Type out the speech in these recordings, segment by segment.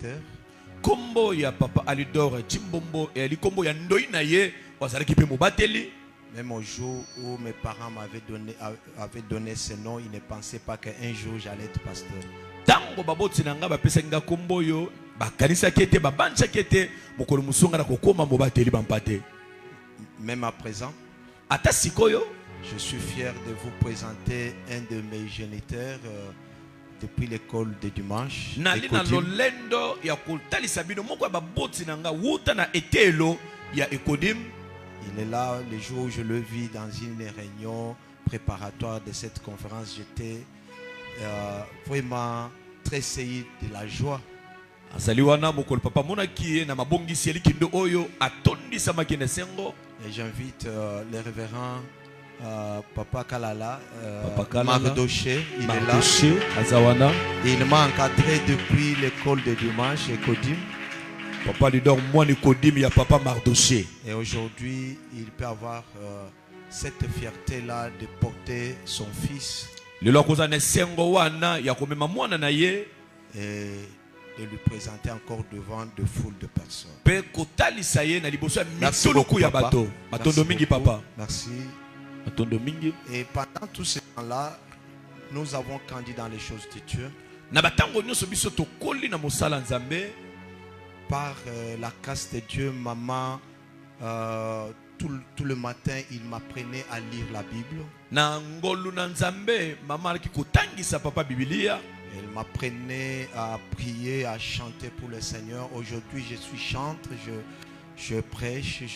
pasteur. Kombo ya papa Alidor Chimbombo et Ali Kombo ya ndoi na ye wazalaki pe mobateli. Même au jour où mes parents avaient donné ce nom, ils ne pensaient pas qu'un jour j'allais être pasteur. Tango baboti nanga bapesenga kombo yo bakanisa kete babancha kete mokolo musunga na kokoma mobateli bampate. Même à présent, ata sikoyo je suis fier de vous présenter un de mes géniteurs depuis l'école de dimanche. Nali na lolendo ya kotalisa bino moko baboti nanga wuta na etelo ya Ekodim. Il est là le jour où je le vis dans une réunion préparatoire de cette conférence. J'étais vraiment très saisi de la joie. Azali wana mokolo papa monaki na mabongisi elikindo oyo atondisa makene sengo. Et j'invite les révérends Papa Kalala, Papa Mardoché, il est là. Azawana. Il m'a encadré depuis l'école de dimanche, Ekodim. Papa lui donne moi Ekodim, il y a Papa Mardoché. Et aujourd'hui, il peut avoir cette fierté-là de porter son fils. Et de lui présenter encore devant de foules de personnes. Merci beaucoup, papa. Merci. Et pendant tout ce temps-là, nous avons grandi dans les choses de Dieu. Par la grâce de Dieu, maman, tout le matin, il m'apprenait à lire la Bible. Elle m'apprenait à prier, à chanter pour le Seigneur. Aujourd'hui, je suis chantre, je prêche, et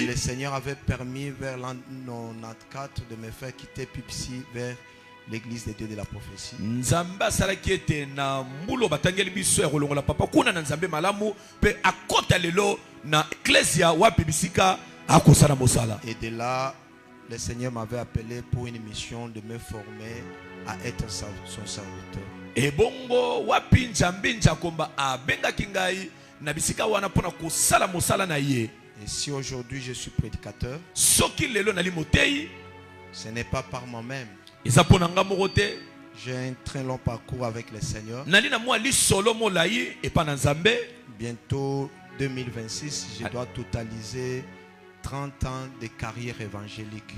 le Seigneur avait permis vers l'an 94 de me faire quitter Pipsi vers l'église de Dieu de la prophétie. Et de là, le Seigneur m'avait appelé pour une mission de me former à être son serviteur. Et si aujourd'hui je suis prédicateur, ce n'est pas par moi-même. J'ai un très long parcours avec le Seigneur. Bientôt 2026, je dois totaliser 30 ans de carrière évangélique.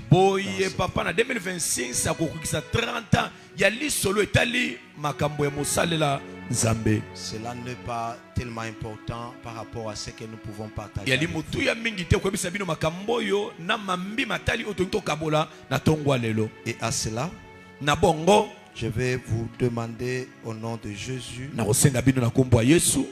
Papa na 2026 akokukisa 30 ans ya li solo etali makambo ya mosalela Nzambe. Cela n'est pas tellement important par rapport à ce que nous pouvons partager. Ya li mutu ya mingi te kwebisa bino makambo yo na mambi matali otonto kabola na tongwa lelo. Et à cela, na bongo je vais vous demander au nom de Jésus na kosenga bino na kombo ya Yesu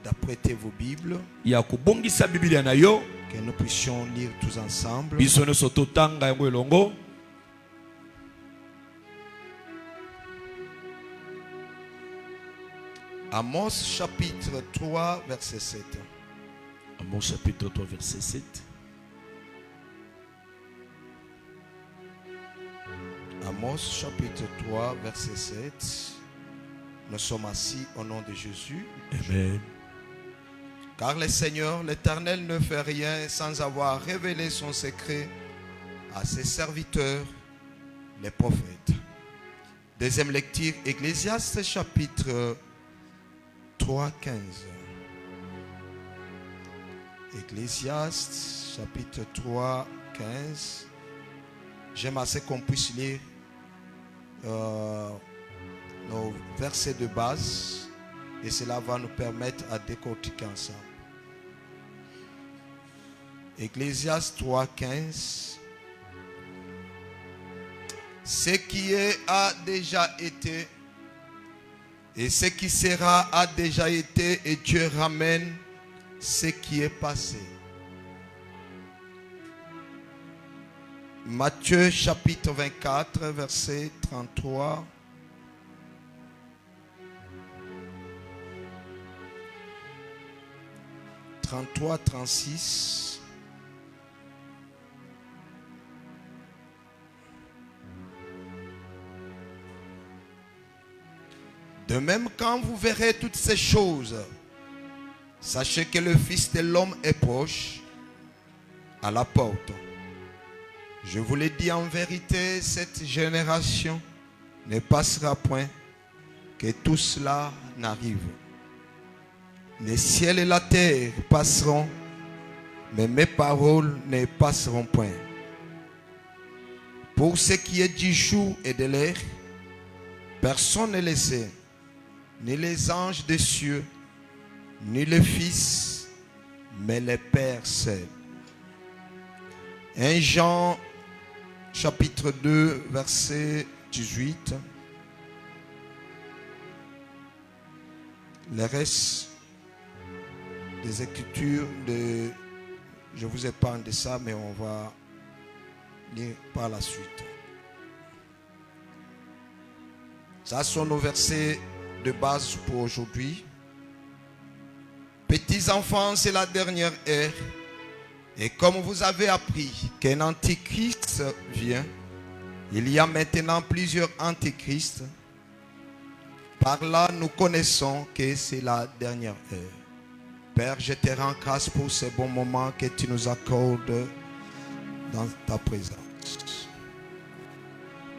d'apprêter vos Bibles, ya kubongisa Biblia na yo, que nous puissions lire tous ensemble. Biso nyonso totanga yango elongo. Amos chapitre 3 verset 7. Amos chapitre 3 verset 7. Amos chapitre 3 verset 7. Nous sommes assis au nom de Jésus. Amen. Car le Seigneur, l'Éternel, ne fait rien sans avoir révélé son secret à ses serviteurs, les prophètes. Deuxième lecture, Ecclésiaste chapitre 3, 15. Ecclésiaste chapitre 3, 15. J'aime assez qu'on puisse lire nos versets de base et cela va nous permettre à décortiquer ensemble. Ecclésiaste 3, 15. Ce qui est a déjà été et ce qui sera a déjà été et Dieu ramène ce qui est passé. Matthieu chapitre 24 verset 33. « 33, 36. De même, quand vous verrez toutes ces choses, sachez que le Fils de l'homme est proche, à la porte. Je vous l'ai dit en vérité, cette génération ne passera point que tout cela n'arrive. Les ciels et la terre passeront, mais mes paroles ne passeront point. Pour ce qui est du jour et de l'heure, personne ne le sait, ni les anges des cieux, ni le Fils, mais le Père seul. 1 Jean chapitre 2, verset 18. Le reste des Écritures, je vous épargne de ça, mais on va lire par la suite. Ça sont nos versets de base pour aujourd'hui. Petits enfants, c'est la dernière heure. Et comme vous avez appris qu'un antichrist vient, il y a maintenant plusieurs antichrists. Par là, nous connaissons que c'est la dernière heure. Père, je te rends grâce pour ce bon moment que tu nous accordes dans ta présence.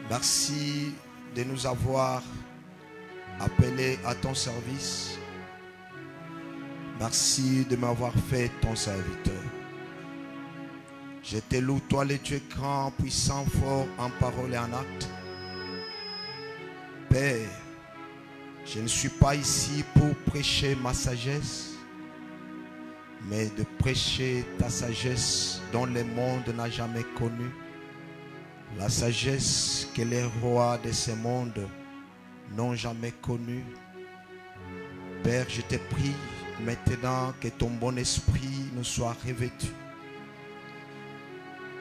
Merci de nous avoir appelés à ton service. Merci de m'avoir fait ton serviteur. Je te loue, toi le Dieu grand, puissant, fort, en parole et en acte. Père, je ne suis pas ici pour prêcher ma sagesse, mais de prêcher ta sagesse dont le monde n'a jamais connue. La sagesse que les rois de ce monde n'ont jamais connue. Père, je te prie maintenant que ton bon esprit nous soit revêtu.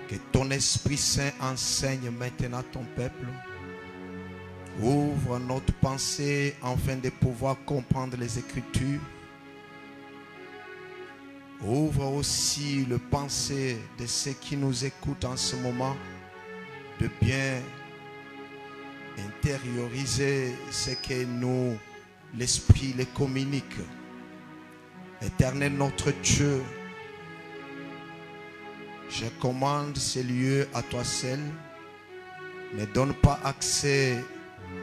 Que ton Esprit Saint enseigne maintenant ton peuple. Ouvre notre pensée afin de pouvoir comprendre les Écritures. Ouvre aussi le pensée de ceux qui nous écoutent en ce moment, de bien intérioriser ce que nous, l'Esprit, les communique. Éternel notre Dieu, je commande ces lieux à toi seul. Ne donne pas accès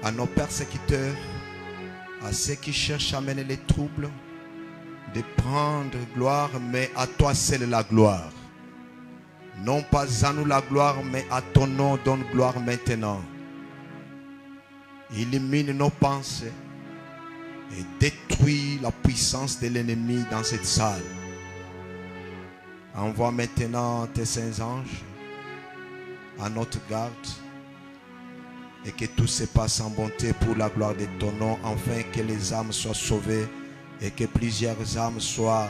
à nos persécuteurs, à ceux qui cherchent à mener les troubles, de prendre gloire, mais à toi seul la gloire. Non pas à nous la gloire, mais à ton nom donne gloire maintenant. Illumine nos pensées et détruis la puissance de l'ennemi dans cette salle. Envoie maintenant tes saints anges à notre garde et que tout se passe en bonté pour la gloire de ton nom, afin que les âmes soient sauvées et que plusieurs âmes soient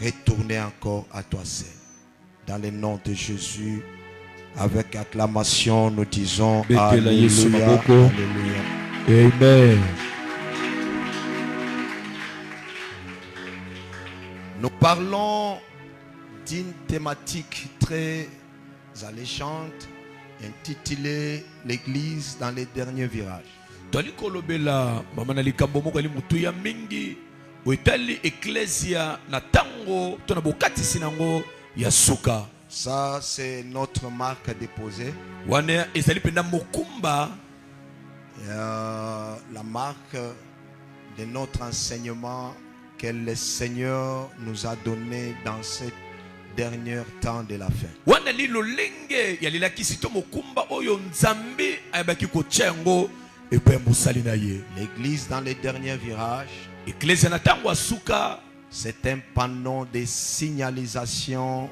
retournées encore à toi seul. Dans le nom de Jésus, avec acclamation, nous disons Alléluia, Alléluia. Amen. Nous parlons d'une thématique très alléchante intitulée L'Église dans les derniers virages. Toli kolobela mama na likambo moko ali mutu ya mingi oetali ecclesia na tango to na bokatisi nango ya suka. Ça c'est notre marque déposée. Wane ezali penda mokumba la marque de notre enseignement que le Seigneur nous a donné dans ce dernier temps de la fin. Wana li lolenge ya lilakisi to mokumba oyo nzambe ayabaki kotia yango epe musali na ye. L'église dans les derniers virages, ecclesia na tango asuka, c'est un panneau de signalisation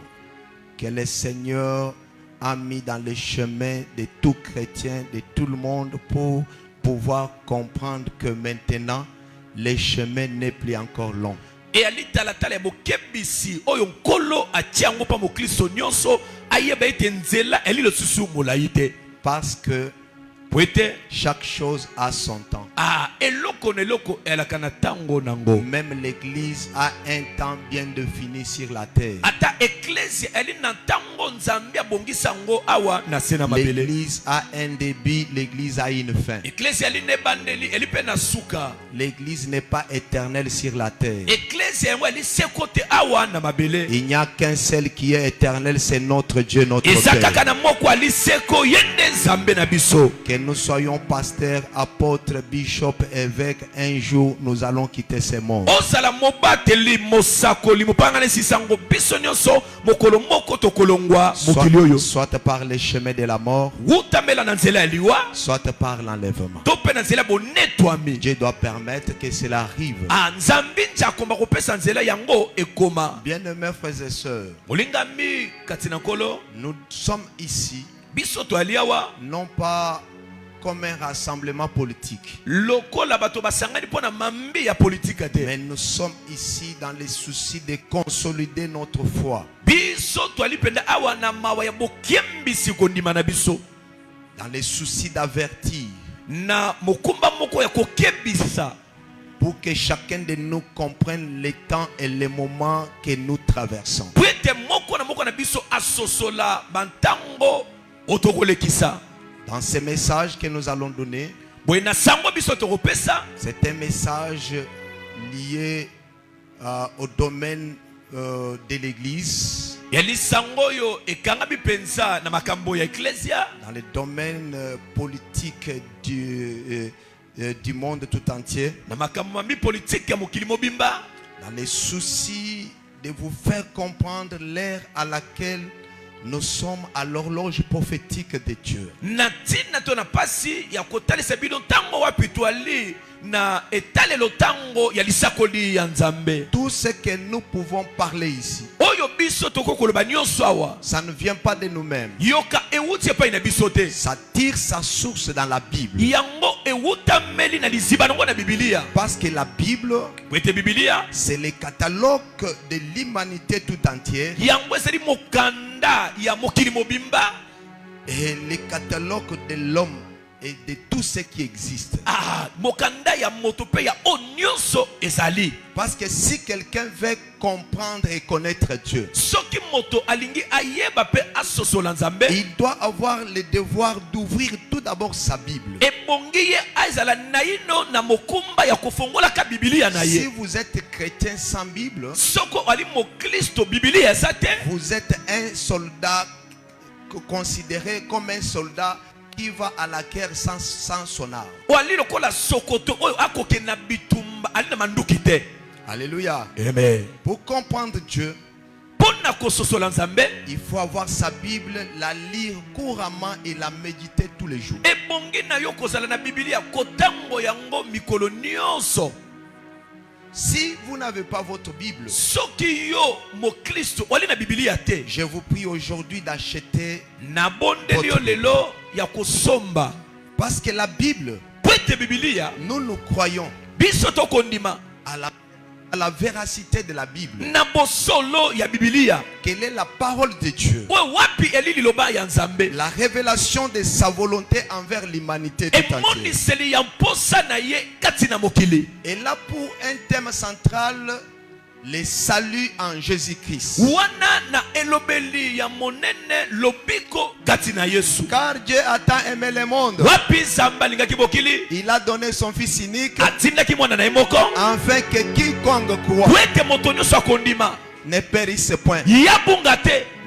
que le Seigneur a mis dans le chemin de tout chrétien, de tout le monde, pour pouvoir comprendre que maintenant le chemin n'est plus encore long. Et ali talatala bokebisi oyo nkolo atiango pa mokristo nyonso ayeba ete nzela eli le susu molaite. Parce que Chaque chose a son temps. Même l'église a un temps bien défini sur la terre. L'église a un début, l'église a une fin. L'église n'est pas éternelle sur la terre. Il n'y a qu'un seul qui est éternel, c'est notre Dieu, notre Père. Que nous soyons pasteurs, apôtres, bishops, évêques, un jour nous allons quitter ce monde. Soit par le chemin de la mort, soit par l'enlèvement. Dieu doit permettre que cela arrive. Bien-aimés frères et sœurs, nous sommes ici non pas comme un rassemblement politique, mais nous sommes ici dans les soucis de consolider notre foi, dans les soucis d'avertir, pour que chacun de nous comprenne les temps et les moments que nous traversons. Dans ces messages que nous allons donner, c'est un message lié au domaine de l'église, dans le domaine politique du monde tout entier, dans les soucis de vous faire comprendre l'ère à laquelle nous sommes à l'horloge prophétique de Dieu. Tout ce que nous pouvons parler ici, ça ne vient pas de nous-mêmes. Ça tire sa source dans la Bible. Parce que la Bible, c'est le catalogue de l'humanité tout entière. Et le catalogue de l'homme et de tout ce qui existe. Parce que si quelqu'un veut comprendre et connaître Dieu, il doit avoir le devoir d'ouvrir tout d'abord sa Bible. Si vous êtes chrétien sans Bible, vous êtes un soldat considéré comme un soldat qui va à la guerre sans son arme. Alléluia. Amen. Pour comprendre Dieu, il faut avoir sa Bible, la lire couramment et la méditer tous les jours. Si vous n'avez pas votre Bible, je vous prie aujourd'hui d'acheter votre Bible. Parce que la Bible, nous croyons à la véracité de la Bible. Quelle est la parole de Dieu? La révélation de sa volonté envers l'humanité tout entière. Et là, pour un thème central, le salut en Jésus-Christ. Car Dieu a tant aimé le monde, il a donné son Fils unique, afin que quiconque croit ne périsse point,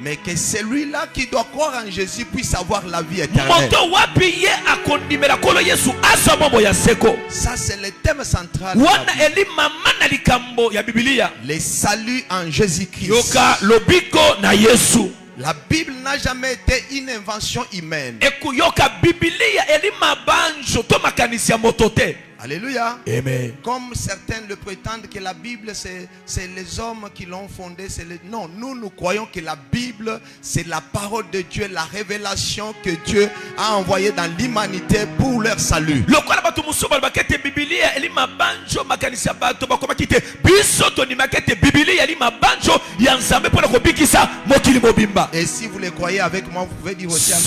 mais que celui-là qui doit croire en Jésus puisse avoir la vie éternelle. Ça, c'est le thème central de la Bible. Le salut en Jésus-Christ. La Bible n'a jamais été une invention humaine. Alléluia. Amen. Comme certains le prétendent que la Bible c'est les hommes qui l'ont fondée. Non, nous croyons que la Bible c'est la parole de Dieu, la révélation que Dieu a envoyée dans l'humanité pour leur salut. Et si vous le croyez avec moi, vous pouvez dire aussi amen.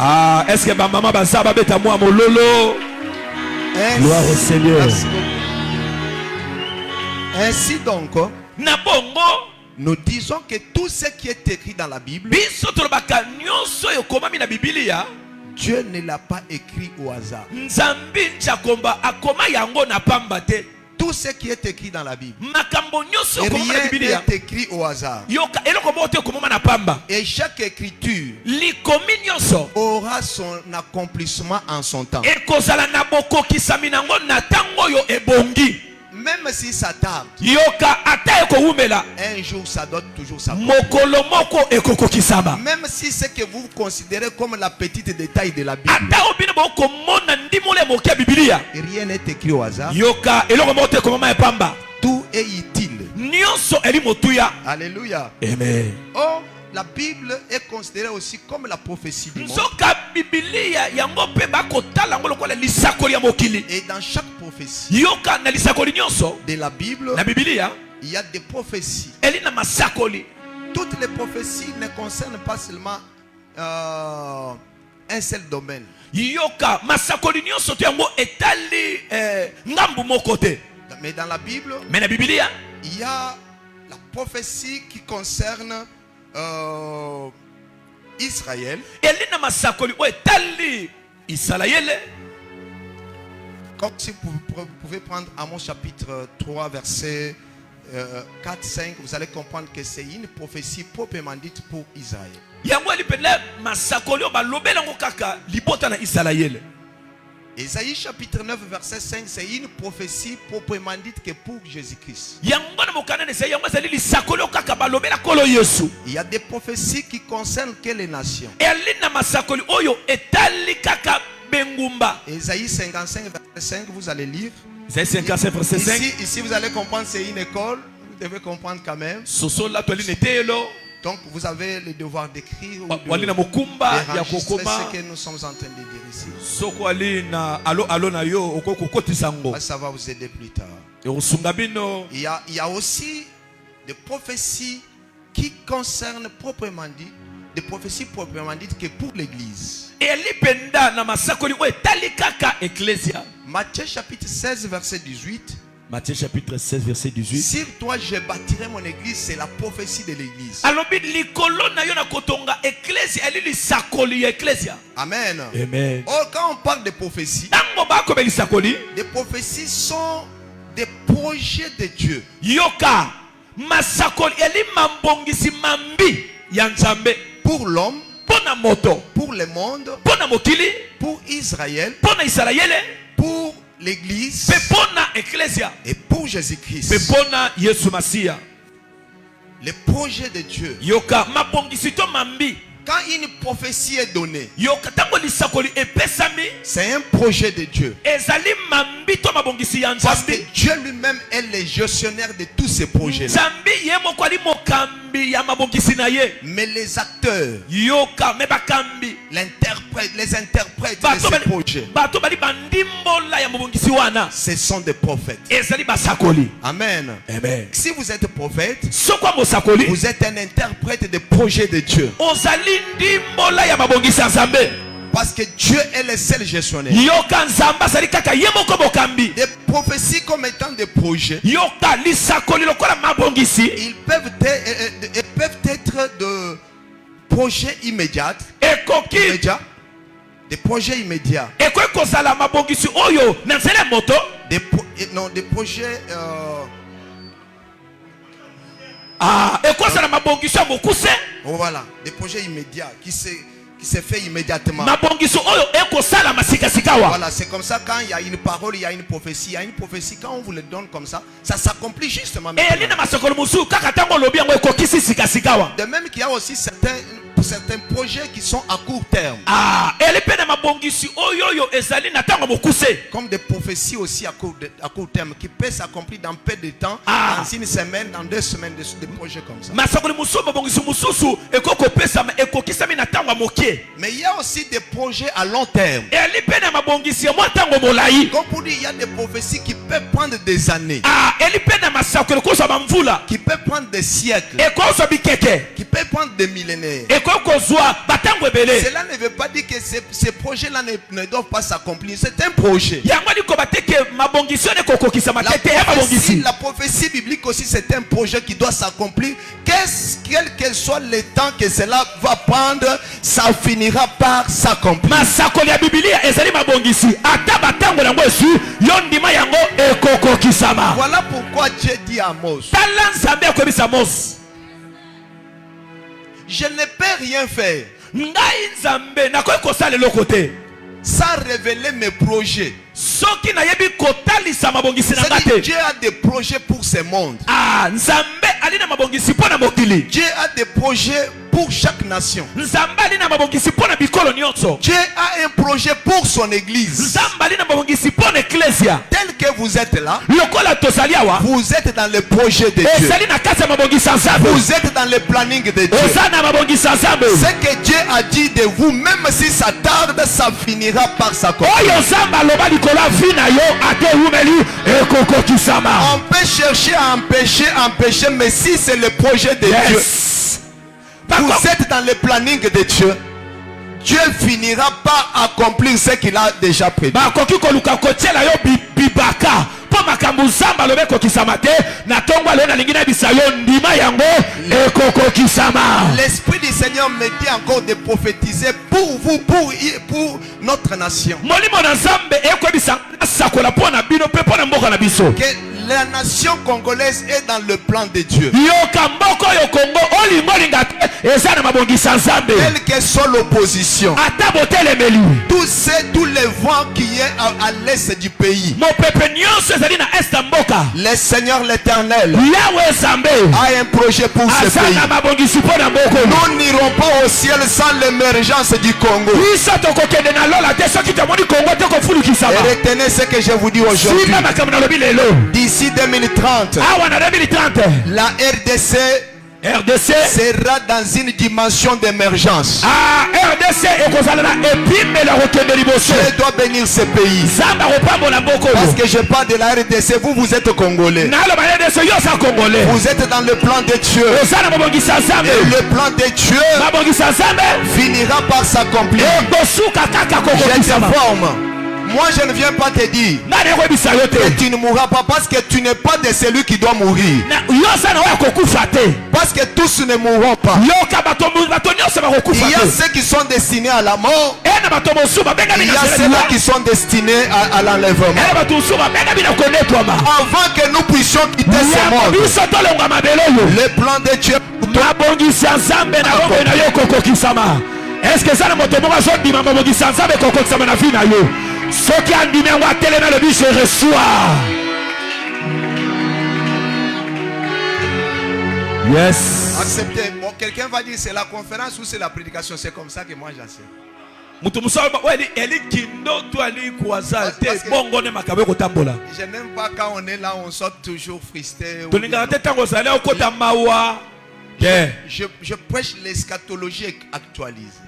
Ah, est-ce que ma maman bazaba beta moi mon lolo? Gloire au Seigneur. Ainsi donc, nous disons que tout ce qui est écrit dans la Bible, Dieu ne l'a pas écrit au hasard. Tout ce qui est écrit dans la Bible, rien n'est écrit au hasard. Et chaque écriture aura son accomplissement en son temps. Même si ça tarde, un jour ça doit toujours s'accomplir. Même si c'est que vous considérez comme la petite détail de la Bible, rien n'est écrit au hasard. Tout est utile. Alléluia. Amen. Oh, la Bible est considérée aussi comme la prophétie du monde. Et dans chaque prophétie de la Bible, il y a des prophéties. Toutes les prophéties ne concernent pas seulement un seul domaine. Mais dans la Bible, il y a la prophétie qui concerne Israël. Comme si vous pouvez prendre Amos chapitre 3 verset 4-5, vous allez comprendre que c'est une prophétie proprement dite pour Israël. Ésaïe chapitre 9 verset 5, c'est une prophétie proprement dite que pour Jésus-Christ. Il y a des prophéties qui concernent que les nations. Ésaïe 55 verset 5, vous allez lire. Ici vous allez comprendre, c'est une école. Vous devez comprendre quand même. Donc vous avez le devoir d'écrire ou d'enregistrer ce que nous sommes en train de dire ici. Ça va vous aider plus tard. Il y a aussi des prophéties qui concernent proprement dit, des prophéties proprement dites que pour l'église. Matthieu chapitre 16 verset 18. Matthieu chapitre 16 verset 18. Sur toi je bâtirai mon église, c'est la prophétie de l'église. Amen. Amen. Or, quand on parle de prophétie, des prophéties sont des projets de Dieu. Pour l'homme, pour le monde, pour Israël, pour l'église et pour Jésus-Christ. Le projet de Dieu. Quand une prophétie est donnée, c'est un projet de Dieu. Parce que Dieu lui-même est le gestionnaire de tous ces projets-là. Mais les acteurs, les interprètes de ces projets, ce sont des prophètes. Amen. Amen. Si vous êtes prophète, vous êtes un interprète des projets de Dieu. Parce que Dieu est le seul gestionnaire. Des prophéties comme étant des projets, ils peuvent être de projets immédiats. Des projets immédiats. Des projets voilà, des projets immédiats qui se fait immédiatement. Voilà, c'est comme ça quand il y a une parole, il y a une prophétie. Il y a une prophétie, quand on vous le donne comme ça, ça s'accomplit justement. De même qu'il y a aussi certaines certains projets qui sont à court terme. Comme des prophéties aussi à court terme qui peuvent s'accomplir dans peu de temps, dans une semaine, dans 2 semaines, des projets comme ça. Mais il y a aussi des projets à long terme. Comme pour dire, il y a des prophéties qui peuvent prendre des années, qui peuvent prendre des siècles, qui peuvent prendre des millénaires. Cela ne veut pas dire que ces projets-là ne doivent pas s'accomplir. C'est un projet. La prophétie biblique aussi, c'est un projet qui doit s'accomplir. Quel que soit le temps que cela va prendre, ça finira par s'accomplir. Voilà pourquoi Dieu dit à Amos, je ne peux rien faire sans révéler mes projets. Dieu a des projets pour ce monde. Dieu a des projets pour chaque nation. Dieu a un projet pour son église. Tel que vous êtes là, vous êtes dans le projet de Dieu. Vous êtes dans le planning de Dieu. Ce que Dieu a dit de vous, même si ça tarde, ça finira par s'accomplir. On peut chercher à empêcher, mais si c'est le projet de Dieu, vous êtes dans le planning de Dieu, Dieu finira par accomplir ce qu'il a déjà prévu. L'Esprit du Seigneur me dit encore de prophétiser pour vous, pour notre nation. Que la nation congolaise est dans le plan de Dieu. Quelle que soit l'opposition, tous les vents qui est à l'est du pays, le Seigneur l'Éternel a un projet pour ce pays. Nous n'irons pas au ciel sans l'émergence du Congo. Et retenez ce que je vous dis aujourd'hui. D'ici 2030, la RDC sera dans une dimension d'émergence. Je dois bénir ce pays. Parce que je parle de la RDC, vous êtes Congolais. Vous êtes dans le plan de Dieu. Et le plan de Dieu finira par s'accomplir. Je t'informe. Moi je ne viens pas te dire que tu ne mourras pas, parce que tu n'es pas de celui qui doit mourir. Parce que tous ne mourront pas. Il y a ceux qui sont destinés à la mort. Il y a ceux-là qui sont destinés à l'enlèvement. Avant que nous puissions quitter ce monde, le plan de Dieu. Est-ce que ça ne moto moko zo dima mobogi sansabe koko tsama na vie na yo soki andimi yango atelema le biche reçoit. Yes. Acceptez. Bon, quelqu'un va dire c'est la conférence ou c'est la prédication. C'est comme ça que moi j'enseigne. Je n'aime pas quand on est là, on sort toujours frustré. Je prêche l'eschatologie actualisée.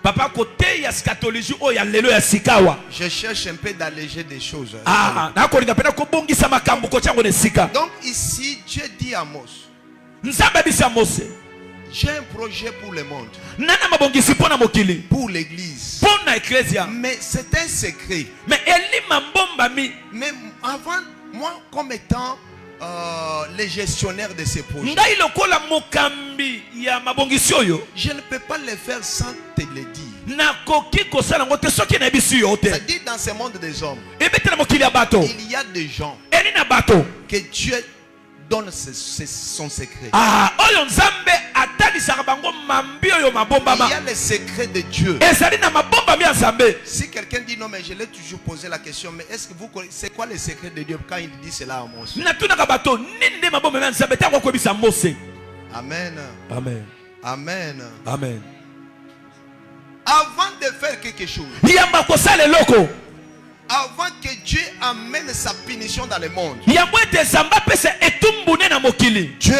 Je cherche un peu d'alléger des choses. Donc ici, Dieu dit à Amos, j'ai un projet pour le monde, pour l'église. Mais c'est un secret. Mais avant, moi comme étant les gestionnaires de ces projets, je ne peux pas le faire sans te le dire. C'est-à-dire dans ce monde des hommes, il y a des gens que Dieu donne son secret. Il y a les secrets de Dieu. Si quelqu'un dit non, mais je l'ai toujours posé la question, mais est-ce que vous connaissez c'est quoi les secrets de Dieu quand il dit cela à Amos? Amen. Amen. Amen. Amen. faire quelque chose. yamba kosala eloko Avant que Dieu amène sa punition dans le monde, yambo ete nzambe apesa etumbune na mokili Dieu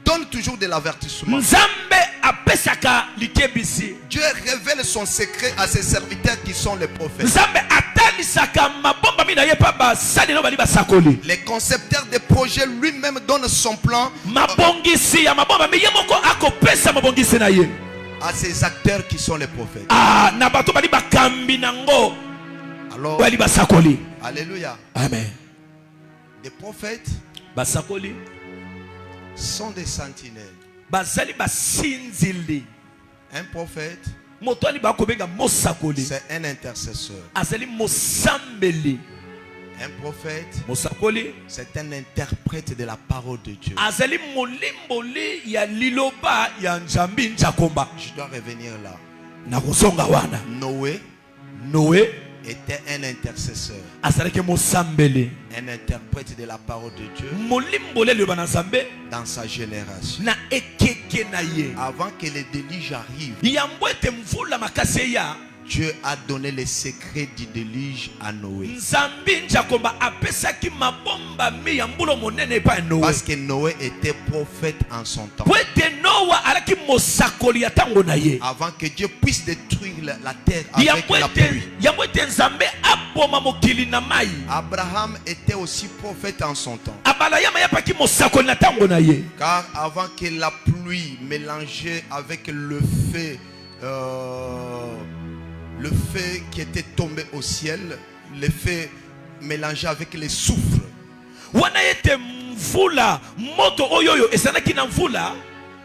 donne toujours de l'avertissement. nzambe apesaka likebisi Dieu révèle son secret à ses serviteurs qui sont les prophètes. nzambe atalisaka mabomba mina ye pa basali no bali basakoli Les concepteurs des projets lui-même donnent son plan mabongisi ya mabomba me ye moko akopesa mabongisi na ye à ces acteurs qui sont les prophètes. na bato bali bakambi nango Alors, bali basakoli alléluia. amen Les prophètes basakoli sont des sentinelles. bazali basinzili Un prophète, moto ali bakobenga mosakoli c'est un intercesseur. azali mosambeli Un prophète, mosakoli c'est un interprète de la parole de Dieu. azali molimboli ya liloba ya nzambi njakomba Je dois revenir là. na kozonga wana Noé était un intercesseur, azalaki mosambeli un interprète de la parole de Dieu molimboli eloba na nzambe dans sa génération. na ekeke na ye Avant que le déluge arrive, yambo ete mvula makasi eya Dieu a donné les secrets du déluge à Noé. nzambi njakomba apesaki mabomba mi ya mbula monene epai ya Noé Parce que Noé était prophète en son temps. po ete noa alaki mosakoli ya ntango na ye Avant que Dieu puisse détruire la terre avec la pluie. yambo ete nzambe aboma mokili na mai Abraham était aussi prophète en son temps. abalayama yapaki mosakoli na ntango na ye Car avant que la pluie mélangée avec le feu qui était tombé au ciel, le feu mélangé avec les soufres, wana ete mvula moto oyoyo esanaki na mvula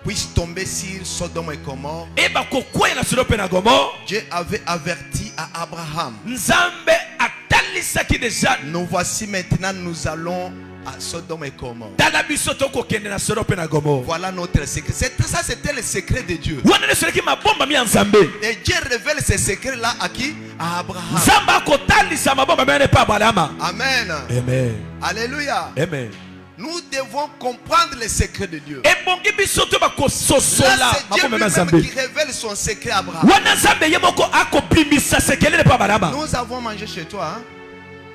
puisse tomber sur Sodome et Gomorrhe, eba kokwea na Sodome na Gomorrhe Dieu avait averti à Abraham. nzambe atalisaki deja Nous voici maintenant, nous allons à Sodome et Gomorrhe. tala biso tokokende na Sodome na Gomorrhe Voilà notre secret. Ça, c'était le secret de Dieu. wana nesolaki mabomba mi ya nzambe Et Dieu révèle ces secrets-là à qui? À Abraham. nzambe akotalisa mabomba mi ane pa abalama Amen. amen Alléluia. amen Nous devons comprendre les secrets de Dieu. ebongi biso to Là, bakososola c'est Dieu mabomba mi ya lui-même nzambe qui révèle son secret à Abraham. wana nzambe ye moko akobimisa sekelele pa abalama Nous avons mangé chez toi, hein?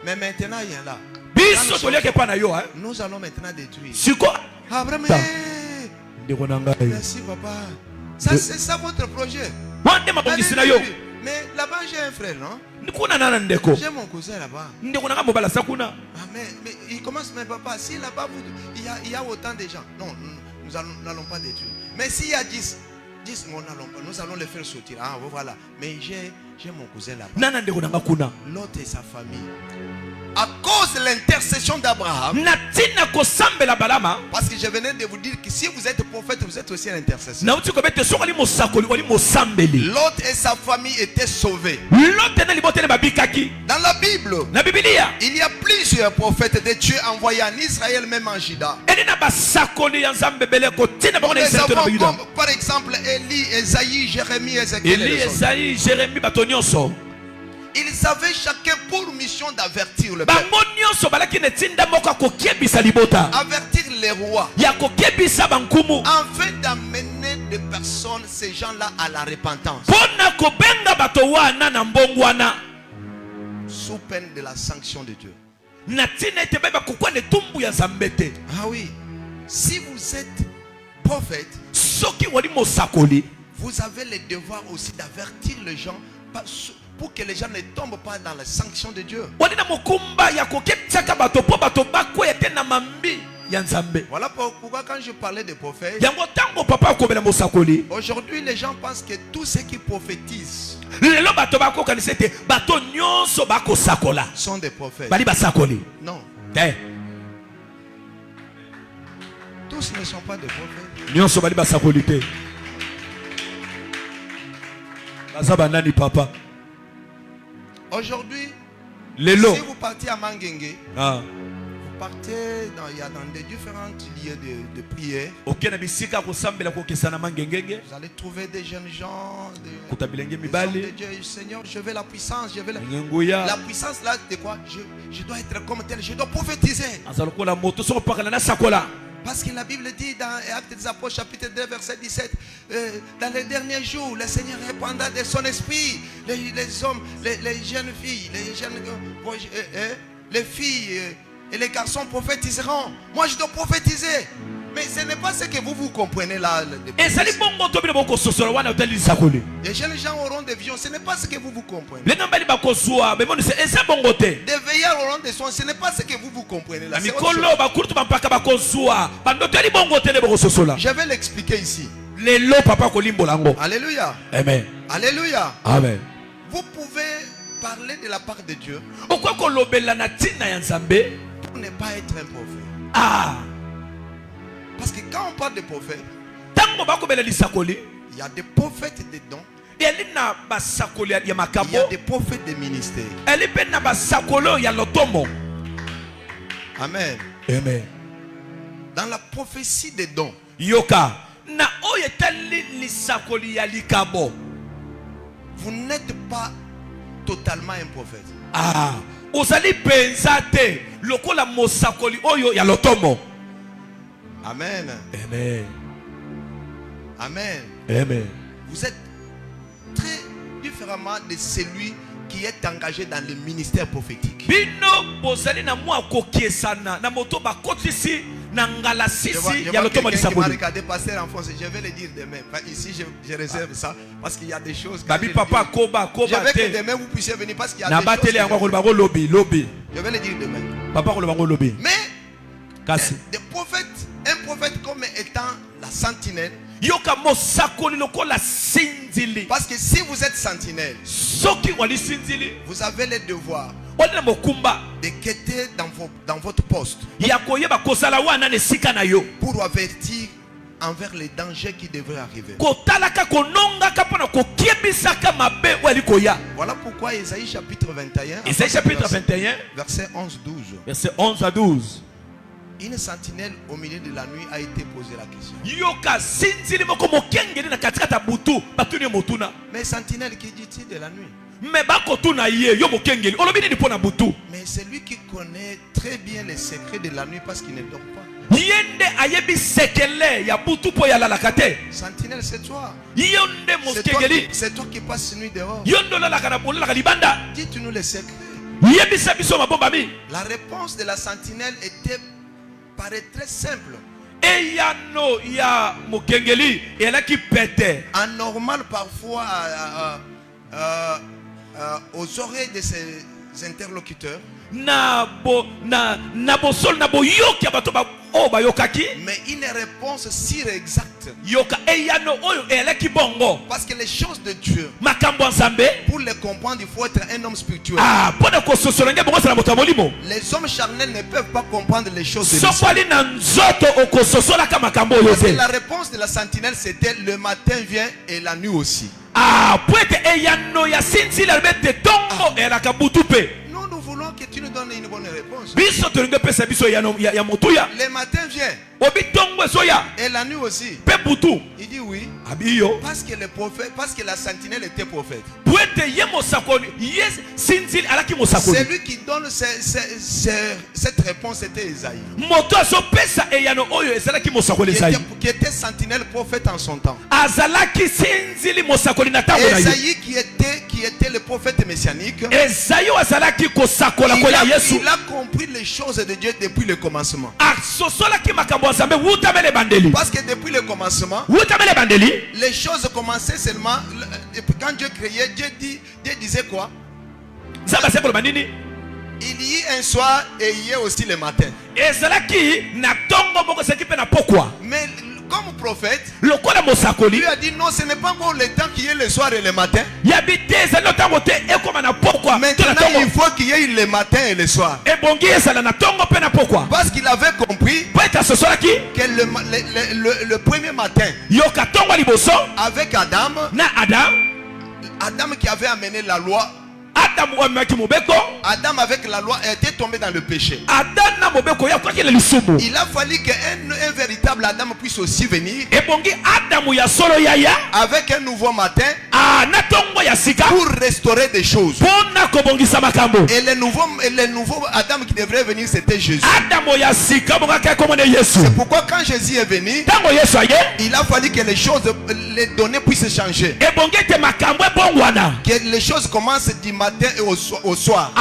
Mais maintenant, il y a là. biso toliaki epa na yo Nous allons maintenant détruire. siko Abraham, Ta. ndeko na ngai merci papa. Ça, c'est ça votre projet. wande mabongisi na yo Allez, mais là-bas, j'ai un frère, non? kuna nana ndeko J'ai mon cousin là-bas. ndeko na ngai mobala sa kuna Ah, mais il commence, mais papa, si là-bas, il y a autant de gens. Non, nous n'allons pas détruire. Mais s'il y a 10, nous allons les faire sortir. Ah, voilà. Mais j'ai mon cousin là-bas. nana ndeko na ngai kuna L'autre et sa famille. À cause de l'intercession d'Abraham, na ntina kosambela balama parce que je venais de vous dire que si vous êtes prophète, vous êtes aussi un intercesseur. nauti kobete soki ali mosakoli oli mosambeli L'autre et sa famille étaient sauvés. lote na libotele babikaki Dans la Bible, na bibilia il y a plusieurs prophètes de Dieu envoyés en Israël, même en Juda. eli na basakoli ya nzambe ebele kotina bango Nous na les israel to na avons bayuda comme, par exemple, Élie, Esaïe, Jérémie, Ézéchiel. et eli les autres. ezali jeremi bato nyonso Ils avaient chacun pour mission d'avertir le peuple, bango nyonso balaki na etinda moko akokebisa libota avertir les rois, ya kokebisa bankumu afin d'amener des personnes, ces gens-là, à la repentance, mpona kobenga bato wana na mbongwana sous peine de la sanction de Dieu. na ntina ete bayeba kokwa na etumbu ya nzambe te Ah oui, si vous êtes prophète, soki wali mosakoli vous avez le devoir aussi d'avertir les gens pour que les gens ne tombent pas dans la sanction de Dieu. wali na mokumba ya koketiaka bato mpo bato bakwea te na mambi ya nzambe Voilà pourquoi quand je parlais des prophètes, yango ntango papa akobela mosakoli aujourd'hui les gens pensent que tous ceux qui prophétisent lelo bato bakokanisa ete bato nyonso bakosakola sont des prophètes. bali basakoli Non, te tous ne sont pas des prophètes. nyonso bali basakoli te baza banani papa Aujourd'hui, lelo si vous partez à Mangengue, ah. vous partez il y a dans des différents lieux de prière, oke na bisika kosambela kokesana mangengenge vous allez trouver des jeunes gens, kuta bilenge des hommes de mibali Dieu. Seigneur, je veux la puissance, je veux la nguya puissance là de quoi je dois être comme tel, je dois prophétiser. aza lokola moto soko pakala na sakola Parce que la Bible dit dans Actes des Apôtres chapitre 2 verset 17, dans les derniers jours, le Seigneur répandra de son esprit. Les hommes, les jeunes filles, les filles et les garçons prophétiseront. Moi je dois prophétiser. Mais ce n'est pas ce que vous comprenez là. Les jeunes gens auront des visions. Ce n'est pas ce que vous comprenez. Des veilleurs auront des soins. Ce n'est pas ce que vous comprenez là. Je vais l'expliquer ici. Alléluia. Amen. Alléluia. Amen. Vous pouvez parler de la part de Dieu pour ne pas être un prophète. Ah. Parce que quand on parle de prophètes, il y a des prophètes dedans. Il y a des prophètes de ministère. Amen. Amen. Dans la prophétie des dons, vous n'êtes pas totalement un prophète. Ah. Amen. Amen. Amen. Amen. Vous êtes très différemment de celui qui est engagé dans le ministère prophétique. Je vois quelqu'un qui m'a regardé, pasteur Alphonse, je vais le dire demain. Ici, je réserve ça parce qu'il y a des choses que je veux que demain vous puissiez venir parce qu'il y a des choses. Je vais le dire demain. Mais des prophètes, un prophète comme étant la sentinelle. Parce que si vous êtes sentinelle, vous avez le devoir de quitter dans votre poste pour avertir envers les dangers qui devraient arriver. Voilà pourquoi Ésaïe chapitre 21, verset 11-12. Verset 11 à 12. Une sentinelle au milieu de la nuit a été posée la question. Mais sentinelle, qui dit-il de la nuit? Mais c'est lui qui connaît très bien les secrets de la nuit parce qu'il ne dort pas. Sentinelle, c'est toi. C'est toi qui passes la nuit dehors. Dites-nous les secrets. La réponse de la sentinelle paraît très simple. Anormal parfois aux oreilles de ses interlocuteurs. Mais une réponse si exacte. Parce que les choses de Dieu, pour les comprendre, il faut être un homme spirituel. Les hommes charnels ne peuvent pas comprendre les choses de Dieu. Parce que la réponse de la sentinelle, c'était le matin vient et la nuit aussi. Nous voulons que tu nous donnes une bonne réponse. Le matin vient et la nuit aussi. Il dit oui. Parce que le prophète, parce que la sentinelle était prophète. Celui qui donne cette réponse était Esaïe. Qui était sentinelle prophète en son temps. Esaïe qui était le prophète messianique. Il a compris les choses de Dieu depuis le commencement. Parce que depuis le commencement, les choses commençaient seulement quand Dieu créait. Dieu disait quoi? Il y a un soir et il y a aussi le matin. Mais comme prophète, lui a dit non, ce n'est pas encore le temps qu'il y ait le soir et le matin. Maintenant il faut qu'il y ait le matin et le soir. Parce qu'il avait compris que le premier matin, avec Adam qui avait amené la loi, Adam avec la loi était tombé dans le péché. Il a fallu qu'un véritable Adam puisse aussi venir avec un nouveau matin pour restaurer des choses. Et le nouveau Adam qui devrait venir, c'était Jésus. C'est pourquoi quand Jésus est venu, il a fallu que les choses, les données puissent changer. Que les choses commencent du matin et au soir.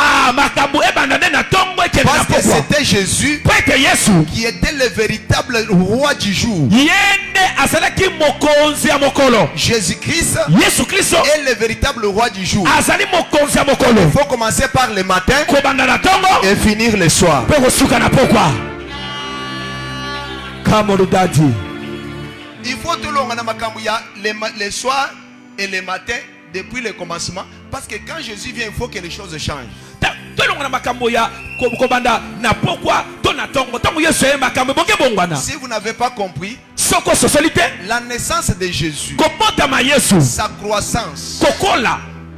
Parce que c'était Jésus qui était le véritable roi du jour. Jésus-Christ est le véritable roi du jour. Il faut commencer par le matin et finir le soir. Il faut tout le monde les soirs et les matins depuis le commencement. Parce que quand Jésus vient, il faut que les choses changent. Si vous n'avez pas compris, la naissance de Jésus, sa croissance,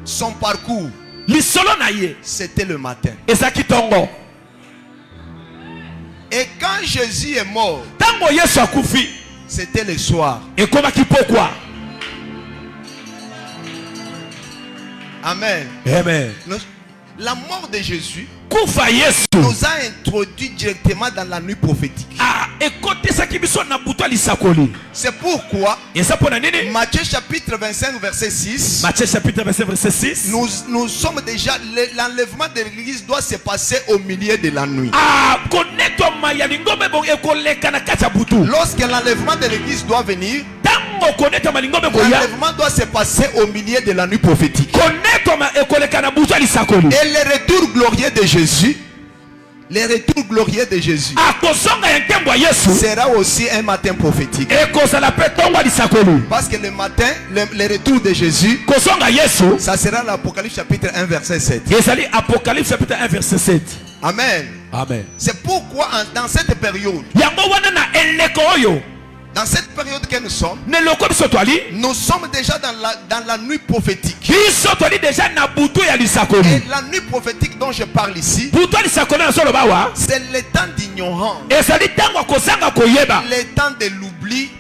son parcours, c'était le matin. Et quand Jésus est mort, c'était le soir. Amen. La mort de Jésus nous a introduit directement dans la nuit prophétique. C'est pourquoi Matthieu chapitre 25 verset 6, nous sommes déjà, l'enlèvement de l'église doit se passer au milieu de la nuit. Lorsque l'enlèvement de l'église doit venir, l'enlèvement doit se passer au milieu de la nuit prophétique. Et le retour glorieux de Jésus, sera aussi un matin prophétique. Parce que le matin, le retour de Jésus, ça sera l'Apocalypse chapitre 1 verset 7. Amen. C'est pourquoi dans cette période, que nous sommes déjà dans la nuit prophétique. Et la nuit prophétique dont je parle ici, c'est le temps d'ignorance, le temps de l'oubli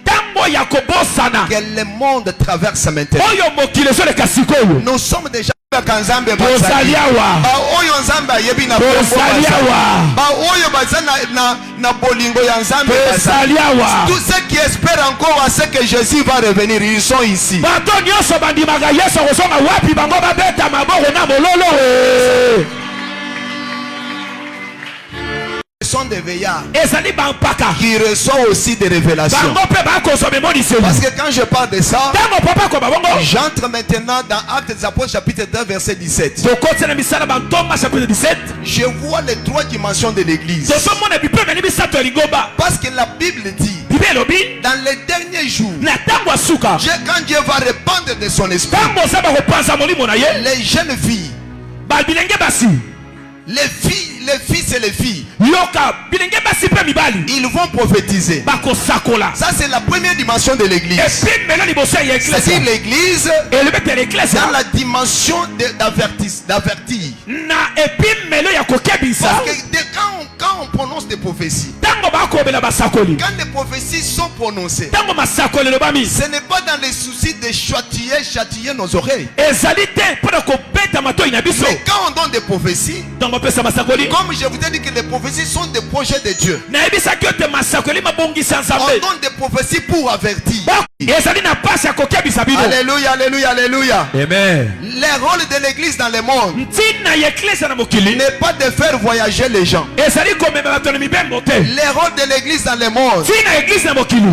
que le monde traverse maintenant. Nous sommes déjà tous ceux qui espèrent encore à ce que Jésus va revenir, ils sont ici. Sont des veillards qui reçoivent aussi des révélations. Parce que quand je parle de ça, j'entre maintenant dans Actes des Apôtres chapitre 2 verset 17. Je vois les trois dimensions de l'église. Parce que la Bible dit, dans les derniers jours, quand Dieu va répandre de son esprit, les jeunes filles, les fils et les filles, ils vont prophétiser. Ça c'est la première dimension de l'église. C'est-à-dire l'église dans la dimension d'avertir. Parce que quand on prononce des prophéties, quand des prophéties sont prononcées, ce n'est pas dans les soucis de châtier nos oreilles. Mais quand on donne des prophéties, comme je vous ai dit que les prophéties sont des projets de Dieu, on donne des prophéties pour avertir. Alléluia, alléluia, alléluia. Amen. Le rôle de l'église dans le monde n'est pas de faire voyager les gens. Le rôle de l'église dans le monde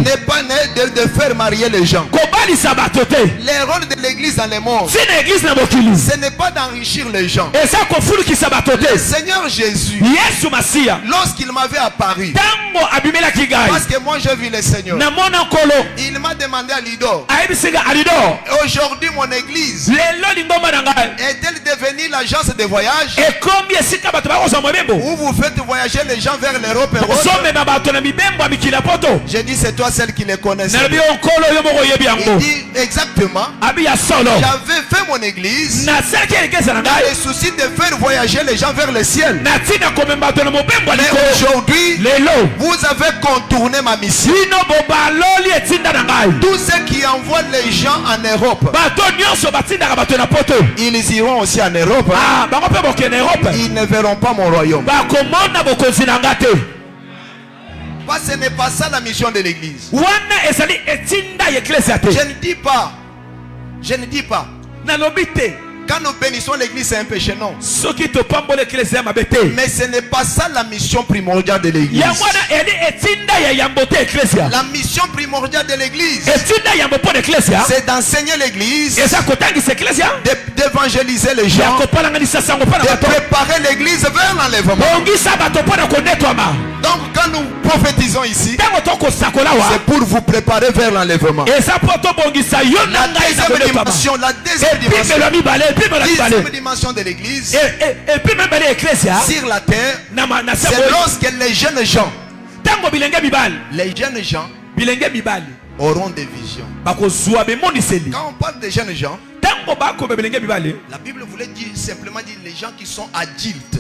n'est pas de faire marier les gens. Le rôle de l'église dans le monde, ce n'est pas d'enrichir les gens. Le Seigneur Jésus, lorsqu'il m'avait apparu, parce que moi j'ai vu le Seigneur, il m'a demandé à Lidor, aujourd'hui mon église est-elle devenue l'agence de voyage où vous faites voyager les gens vers l'Europe et J'ai dit c'est toi celle qui les connaissait. Il dit exactement. J'avais fait mon église dans le souci de faire voyager les gens vers le ciel. Mais aujourd'hui, vous avez contourné ma mission. Tous ceux qui envoient les gens en Europe, ils iront aussi en Europe. Ils ne verront pas mon royaume. Ce n'est pas ça la mission de l'église. Je ne dis pas. Quand nous bénissons l'église, c'est un péché, non. Mais ce n'est pas ça la mission primordiale de l'église. La mission primordiale de l'église, c'est d'enseigner l'église, d'évangéliser les gens, de préparer l'église vers l'enlèvement. Donc quand nous prophétisons ici, c'est pour vous préparer vers l'enlèvement. La deuxième dimension de l'église sur la terre, c'est lorsque les jeunes gens auront des visions. Quand on parle des jeunes gens, la Bible voulait dire simplement dire les gens qui sont adultes.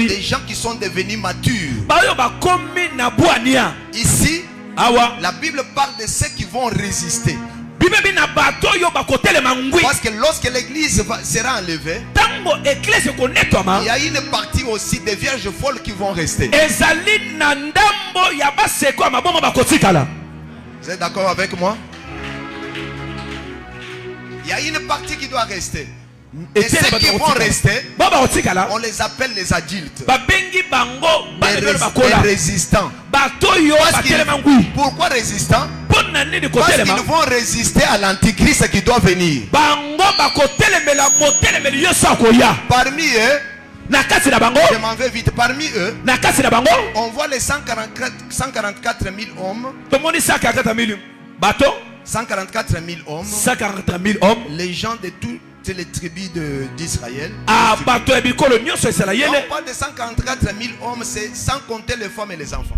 Des gens qui sont devenus matures. Ici, la Bible parle de ceux qui vont résister. Parce que lorsque l'église sera enlevée, il y a une partie aussi des vierges folles qui vont rester. Vous êtes d'accord avec moi? Il y a une partie qui doit rester. Et ceux qui vont rester, on les appelle les adultes, les résistants. Pourquoi résistants? Parce qu'ils vont résister à l'antichrist qui doit venir. Parmi eux, je m'en vais vite. Parmi eux, on voit les 144 000 hommes. 144 000 hommes. Les gens de toutes les tribus d'Israël. On parle de 144 000 hommes, c'est sans compter les femmes et les enfants.